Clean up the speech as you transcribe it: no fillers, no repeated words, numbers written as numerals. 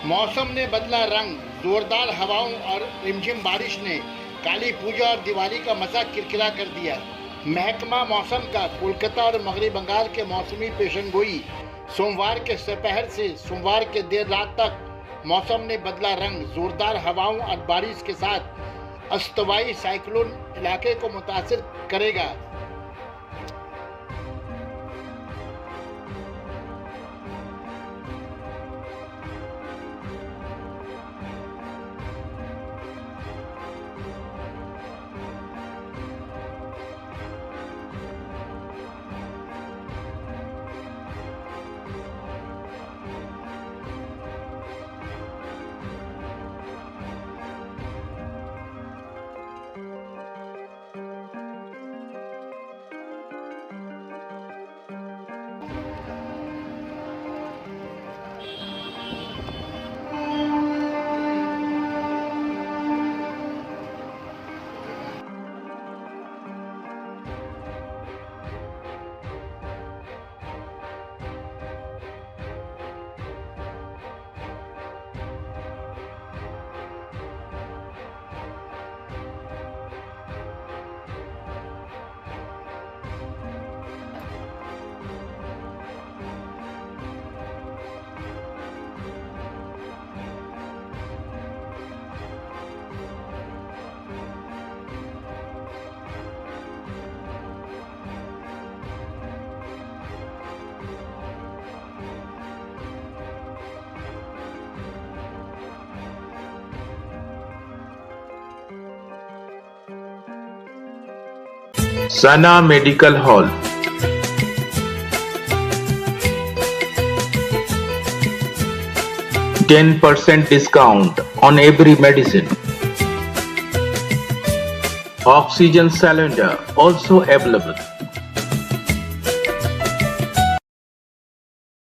मौसम ने बदला रंग, जोरदार हवाओं और रिमझिम बारिश ने काली पूजा और दिवाली का मजा किरकिरा कर दिया। महकमा मौसम का कोलकाता और मगरबी बंगाल के मौसमी पेशनगोई सोमवार के दोपहर से सोमवार के देर रात तक मौसम ने बदला रंग। जोरदार हवाओं और बारिश के साथ अस्तवाई साइक्लोन इलाके को मुतासिर करेगा। Sana Medical Hall. %10 discount on every medicine. Oxygen cylinder also available.